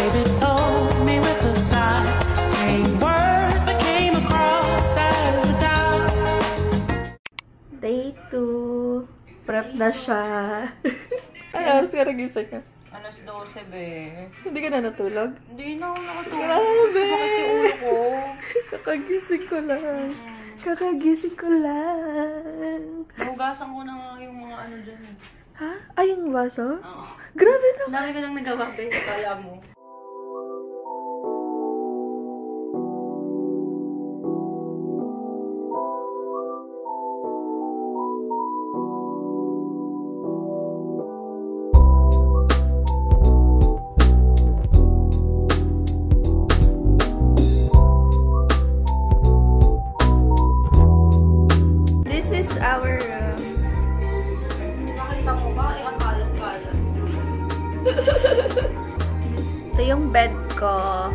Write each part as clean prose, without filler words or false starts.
baby told me with a sigh, saying words that came across as a doubt. Day 2. Prep na siya. Ano, siguro gising ka? Alas 12, be. Hindi ka na natulog? Hindi na ako nakatulog. Grabe! Sakit yung ulo ko. Kakagising ko lang. Kakagising ko lang. Hugasan ko na nga yung mga ano dyan. Ha? Ay, yung baso? Oo. Grabe na. Dami ko nang nagawa, be. Kala mo. This is our Nakita mo ba? Ay, ang kalat-kalat. ito yung bed ko.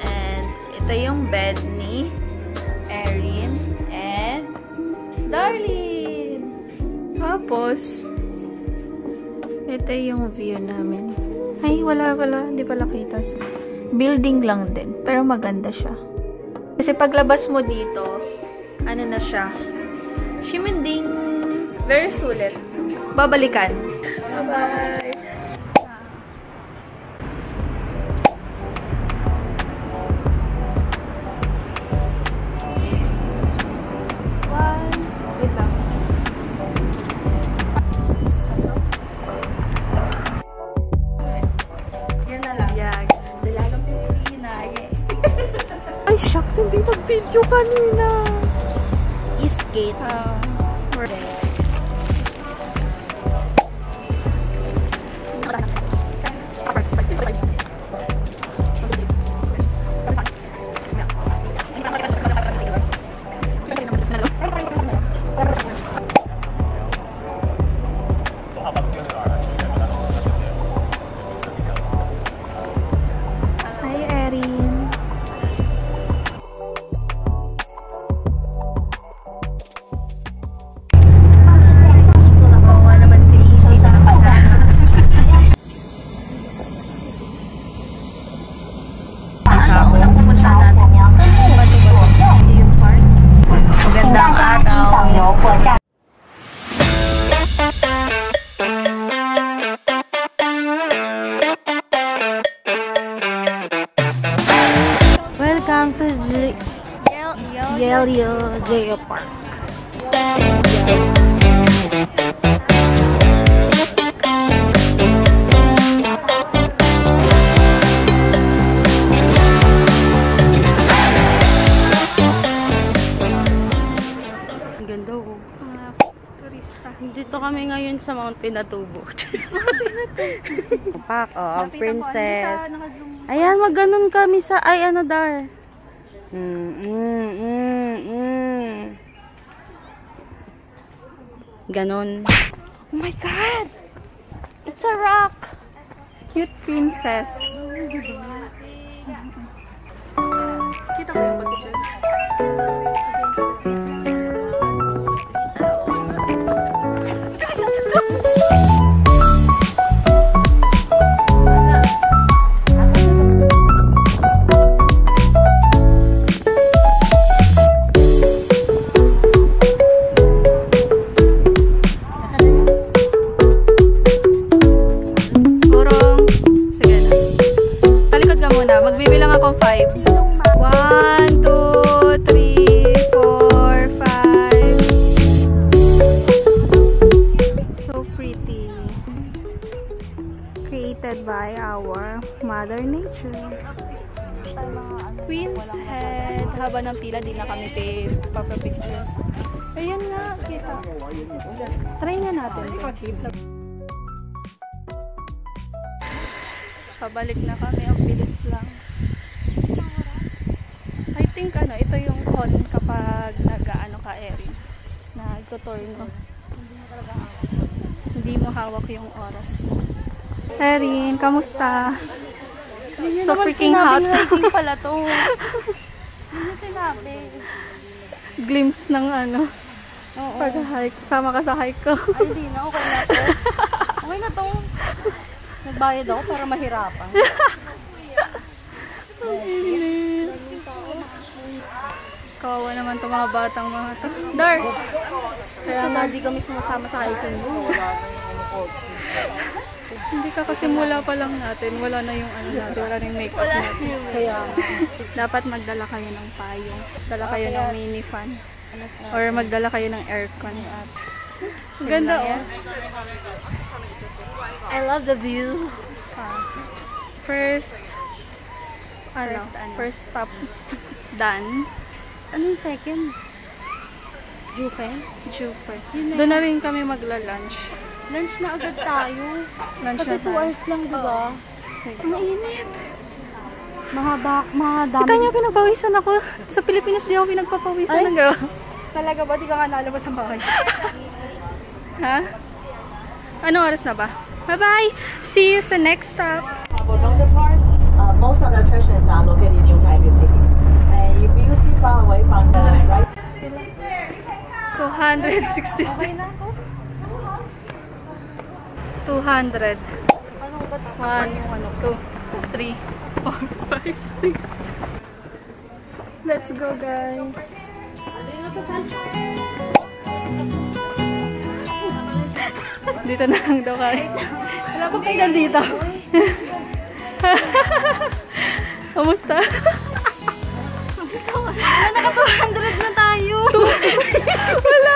And ito yung bed ni Erin and Darlene. Tapos, ito yung view namin. Ay, wala. Hindi pala kita. Building lang din. Pero maganda siya. Kasi paglabas mo dito, ano na siya? Shimending. Very sulit. Babalikan. Bye-bye. Wait lang. Yan na lang. Yan. Dalagang Pilipina. Ay, shucks. Hindi nag-video kanina. Eastgate. Hi, Erin. Bawa naman si Izzy na kasama. Kasama lang pumunta natin yung yung park. Magandang araw. Welcome to Yale Geo Park. Ang ganda ko. Mga turista. Dito kami ngayon sa Mount Pinatubo. Pak, oh, princess. Ayan, mag-ganon kami sa, ay ano dar. Ganon. Oh my God! It's a rock! Cute princess. Kita ko yung picture. Magbibilang ako 5. 1, 2, 3, 4, 5. So pretty. Created by our Mother Nature. Queen's Head. Haba ng pila, di na kami papapicture. Ayan nga, kita. Try nga natin. Pabalik na kami. Ang bilis lang. I think ito yung con kapag nag-ano ka, Erin. Nag-tour mo. Hindi mo hawak yung oras mo. Erin, kamusta? So freaking hot. Hindi pala to. Hindi sinabi. Glimpse ng Oo. pag-hike. Sama ka sa hike ko. Ay, di na. Okay na to. Okay na to. Nagbayad ako para mahirapan. Kawawa naman itong mga batang mga to. Dark! Kaya nga di kami sumasama sa hiking mo. Hindi ka kasi mula pa lang natin. Wala na yung ano natin. Wala na yung makeup natin. Kaya Dapat magdala kayo ng payong. Dala kayo ng mini fan. Or magdala kayo ng aircon. Ganda oh. I love the view. First stop done. Anong second? Jufen? Jufer. Doon na rin kami magla-lunch. Lunch na agad tayo. Lunch Kasi na 2 tayo. hours lang, diba? Ang init. Mahadami. Kita niya pinagpawisan ako. Sa Pilipinas di ako pinagpapawisan Ay. ng gawa. Talaga ba? Di ka nga nalabas sa bahay. Ha? Anong oras na ba? Bye-bye! See you sa next stop! For Dongsa Park, most of the attractions are located in New Taipei City. And if you see far away from the right, 266. 200. 1, 2, 3, 4, 5, 6. Let's go, guys. Dito na lang daw kayo. Wala pa kayo nandito. Kamusta? Naka 200 na tayo. Wala.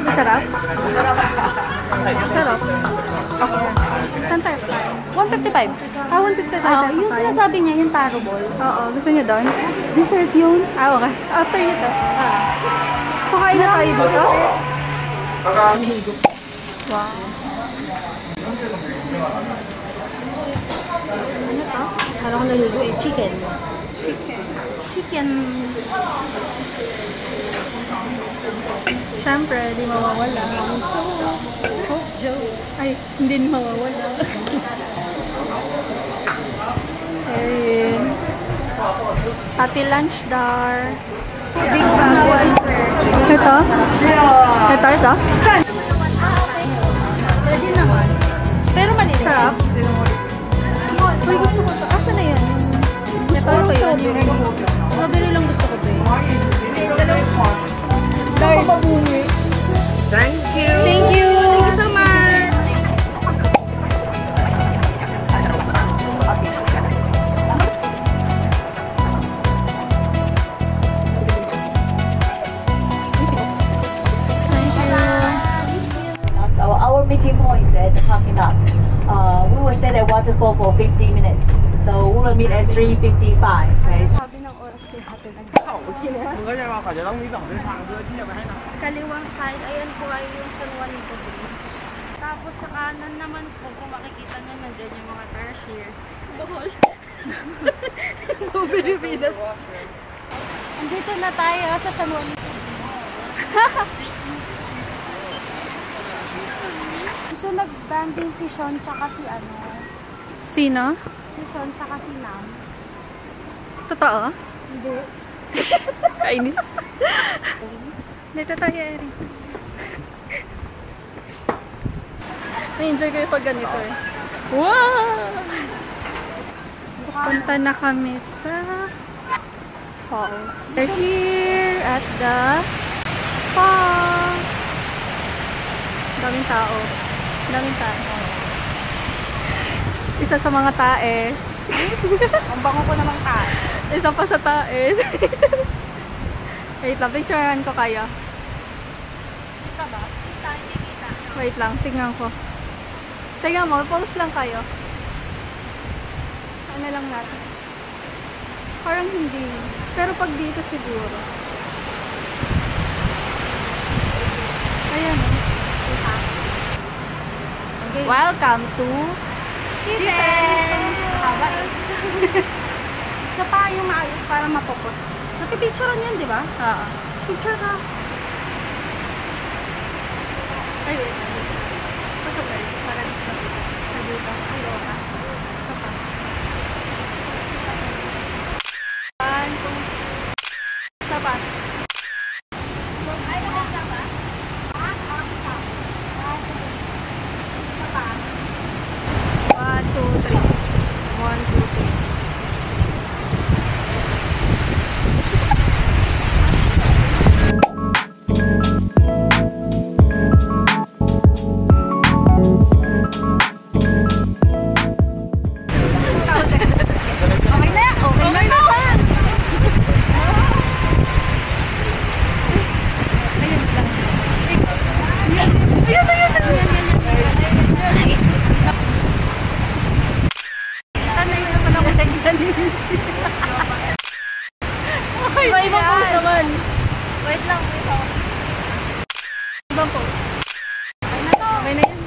Masarap? Masarap? Okay. Saan tayo kakain? 155. 155. Yung sinasabi niya, yung taro ball. Oo. Gusto niyo doon? Dessert yun. Okay. After nito. So, kain na tayo dito? Wow. Ano to? Parang naligo eh. Chicken. Chicken. Siyempre, di mawawala. Oh, Joe. Ay, hindi mawawala. Ayun. Happy lunch, Dar. Big bag. Ito? Ito? Pwede naman. Pero maliit. Sarap. Uy, gusto ko ito. Asa na yan? Ito yun. Strawberry lang gusto ko ba eh. Thank you. Thank you so much. so our meeting point is at the parking lot. We will stay at Waterfall for 15 minutes. So we will meet at 3:55. Okay. Sabi ng oras kay Happy Kaliwang side, ayan po ay yung San Juanito Bridge. Tapos sa kanan naman po, kung makikita nyo, nandyan yung mga tarsier. Bohol. Pilipinas. Andito na tayo sa San Juanito. Dito nag-banding si Sean tsaka si ano. Sino? Si Sean tsaka si Nam. Totoo? Hindi. Kainis. Dito tayo, Eri. Na-enjoy kayo pag ganito eh. Wow! Punta na kami sa falls. We're here at the falls. Daming tao. Daming tao. Isa sa mga tae. Ang bango ko namang tayo. Isa pa sa tae. Wait lang, picturean ko kayo. Kita ba? Kita, hindi kita. Wait lang, tingnan ko. Tingnan mo, post lang kayo. Ano lang natin. Parang hindi. Pero pag dito siguro. Ayan. Welcome to Shipen! Haba eh. Isa pa yung maayos para mapopos. Nakipicturean yan, di ba? Oo. Picture ka. Ayun. Pasok kayo. Para dito. Dito. Dito ka. Pasok ka. 1, 2. Sapat. Ay, nakasa ba? Ah, nakasa. 1, 2, 3. 1, 2, 3. May ibang pose naman. Wait lang, wait lang. Ibang pose. Okay na yan.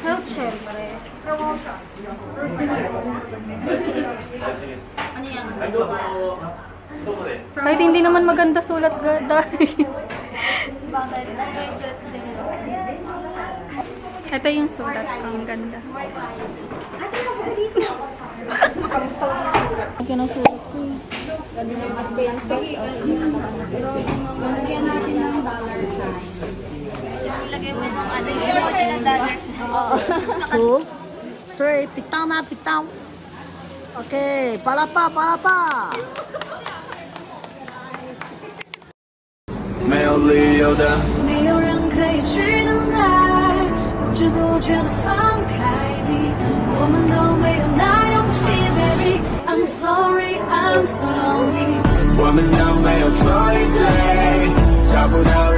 Health, syempre. Promotion. Ano yan? Kahit hindi naman maganda sulat dahil. Bakit? Ano yung sulat sa inyo? Ito yung sulat. Ang ganda. Ang ganda ng sulat ko. Lagyan natin ng dollar sign. Ilagay mo yung ano, yung emoji ng dollar sign. Two, three, pitang na, pitang. Okay, para pa. 没有理由的，没有人可以去等待，不知不觉的放开你，我们都没有那勇气 ，baby。I'm sorry, I'm so lonely。我们都没有错与对，找不到。